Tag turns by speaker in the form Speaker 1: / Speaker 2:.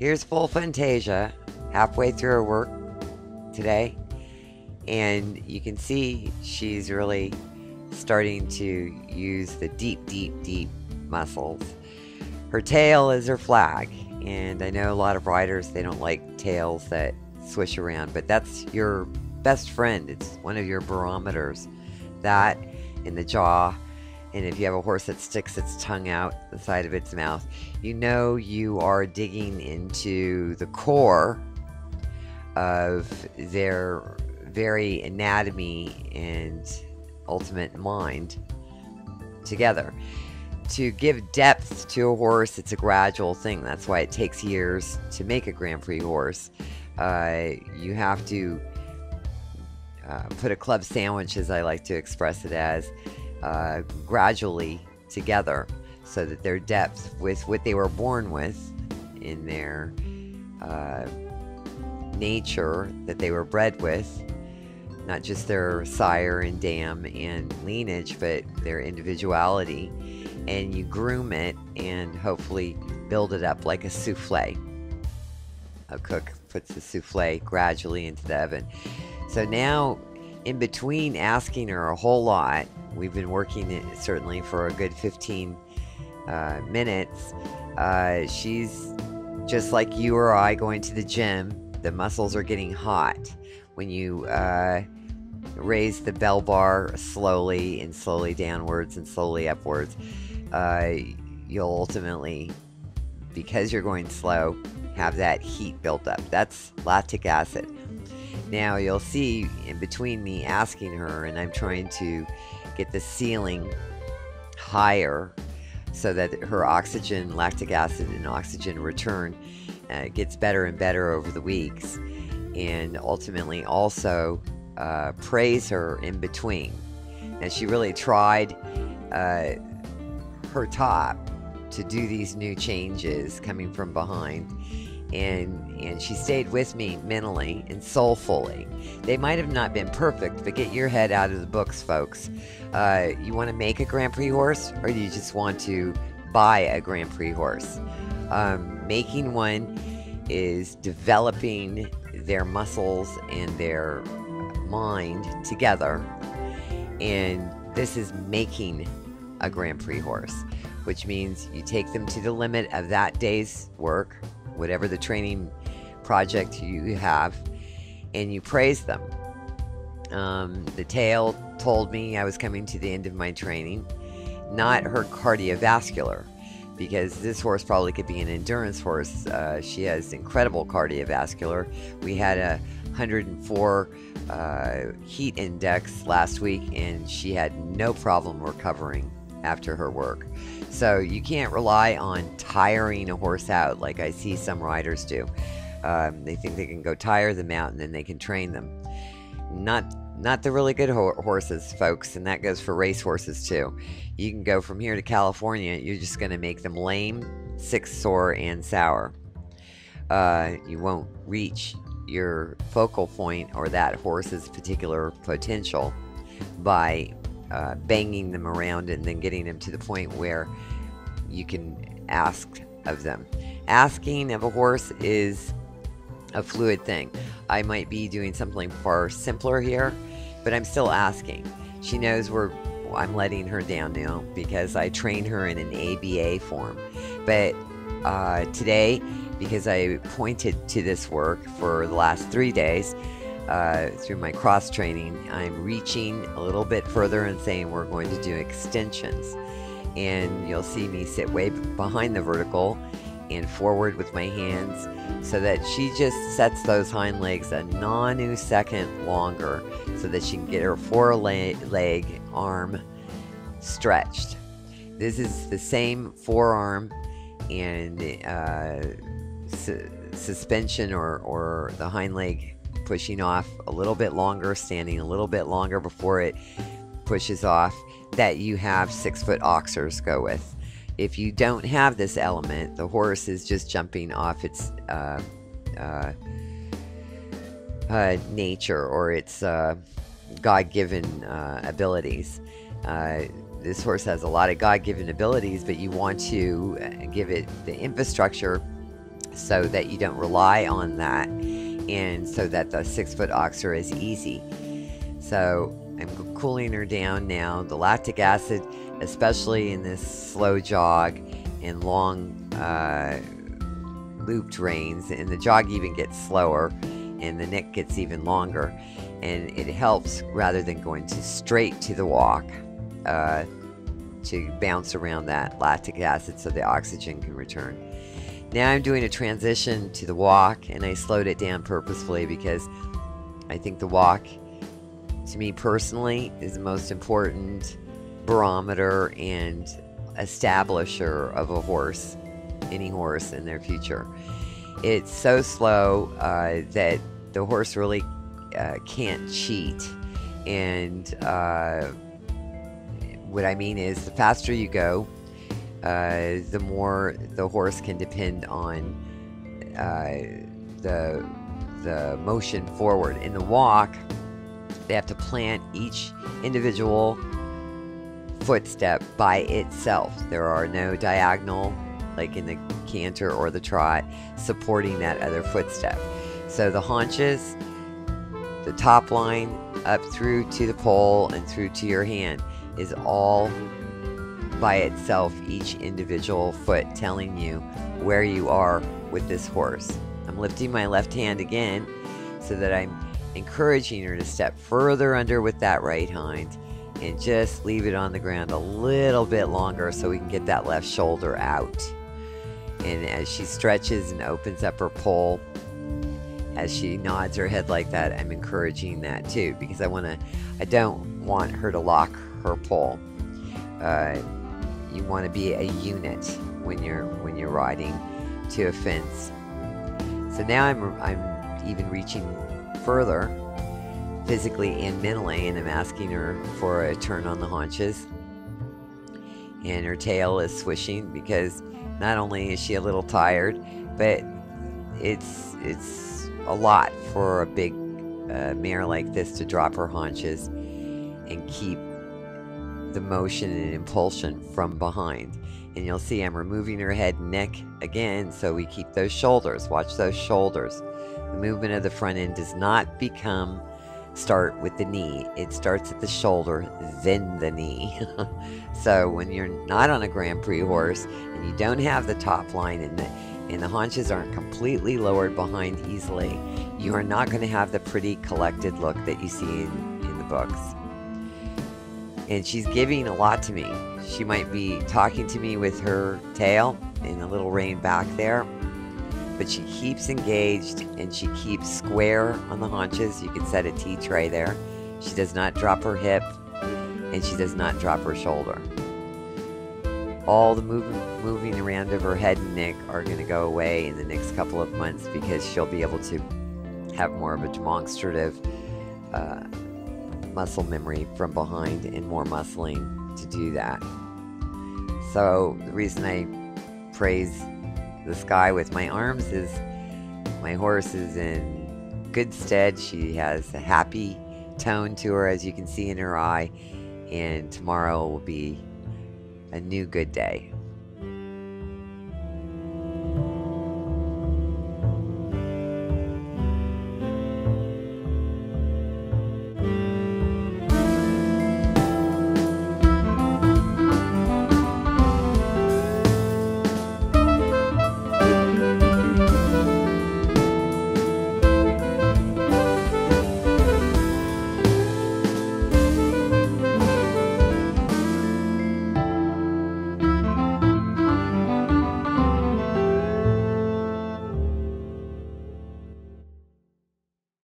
Speaker 1: Here's full Fantasia, halfway through her work today, and you can see she's really starting to use the deep muscles. Her tail is her flag, and I know a lot of riders, they don't like tails that swish around, but that's your best friend. It's one of your barometers. That in the jaw, and if you have a horse that sticks its tongue out the side of its mouth, you know you are digging into the core of their very anatomy and ultimate mind together. To give depth to a horse, it's a gradual thing. That's why it takes years to make a Grand Prix horse. You have to put a club sandwich, as I like to express it as, gradually together so that their depth with what they were born with in their nature that they were bred with, not just their sire and dam and lineage, but their individuality, and you groom it and hopefully build it up like a souffle. A cook puts the souffle gradually into the oven. So now, in between asking her a whole lot, we've been working it certainly for a good 15 minutes. She's just like you or I going to the gym. The muscles are getting hot. When you raise the bell bar slowly and slowly downwards and slowly upwards, you'll ultimately, because you're going slow, have that heat built up. That's lactic acid. Now you'll see in between me asking her, and I'm trying to get the ceiling higher so that her oxygen, lactic acid and oxygen return gets better and better over the weeks, and ultimately also praise her in between. And she really tried her top to do these new changes coming from behind, and she stayed with me mentally and soulfully. They might have not been perfect, but get your head out of the books, folks. You want to make a Grand Prix horse, or do you just want to buy a Grand Prix horse? Making one is developing their muscles and their mind together, and this is making a Grand Prix horse, which means you take them to the limit of that day's work, whatever the training project you have, and you praise them. The tail told me I was coming to the end of my training, not her cardiovascular, because this horse probably could be an endurance horse. She has incredible cardiovascular. We had a 104 heat index last week, and she had no problem recovering after her work. So you can't rely on tiring a horse out like I see some riders do. They think they can go tire them out and then they can train them. Not the really good horses, folks, and that goes for race horses too. You can go from here to California, you're just going to make them lame, sick, sore, and sour. You won't reach your focal point or that horse's particular potential by banging them around and then getting them to the point where you can ask of them. Asking of a horse is a fluid thing. I might be doing something far simpler here, but I'm still asking. She knows I'm letting her down now because I train her in an ABA form. But today, because I pointed to this work for the last 3 days, through my cross training, I'm reaching a little bit further and saying we're going to do extensions. And you'll see me sit way behind the vertical and forward with my hands so that she just sets those hind legs a nanosecond longer so that she can get her foreleg arm stretched. This is the same forearm and suspension or the hind leg pushing off a little bit longer, standing a little bit longer before it pushes off, that you have 6-foot oxers go with. If you don't have this element, the horse is just jumping off its nature or its God-given abilities. This horse has a lot of God-given abilities, but you want to give it the infrastructure so that you don't rely on that, and so that the 6-foot oxer is easy. So I'm cooling her down now. The lactic acid, especially in this slow jog and long looped reins, and the jog even gets slower and the neck gets even longer, and it helps rather than going straight to the walk to bounce around that lactic acid so the oxygen can return. Now I'm doing a transition to the walk, and I slowed it down purposefully because I think the walk, to me personally, is the most important barometer and establisher of a horse, any horse in their future. It's so slow that the horse really can't cheat, and what I mean is the faster you go, the more the horse can depend on the motion forward. In the walk, they have to plant each individual footstep by itself. There are no diagonal, like in the canter or the trot, supporting that other footstep. So the haunches, the top line, up through to the pole and through to your hand, is all by itself, each individual foot telling you where you are with this horse. I'm lifting my left hand again so that I'm encouraging her to step further under with that right hind and just leave it on the ground a little bit longer so we can get that left shoulder out. And as she stretches and opens up her pole, as she nods her head like that, I'm encouraging that too, because I don't want her to lock her pole. You want to be a unit when you're riding to a fence. So now I'm even reaching further physically and mentally, and I'm asking her for a turn on the haunches, and her tail is swishing because not only is she a little tired, but it's a lot for a big mare like this to drop her haunches and keep the motion and impulsion from behind. And you'll see I'm removing her head and neck again, so we keep those shoulders. Watch those shoulders. The movement of the front end does not start with the knee. It starts at the shoulder, then the knee. So when you're not on a Grand Prix horse and you don't have the top line and the haunches aren't completely lowered behind easily, you are not going to have the pretty collected look that you see in the books. And she's giving a lot to me. She might be talking to me with her tail and a little rein back there, but she keeps engaged and she keeps square on the haunches. You can set a T tray there. She does not drop her hip and she does not drop her shoulder. All the moving around of her head and neck are going to go away in the next couple of months, because she'll be able to have more of a demonstrative muscle memory from behind and more muscling to do that. So the reason I praise the sky with my arms is my horse is in good stead. She has a happy tone to her, as you can see in her eye, and tomorrow will be a new good day.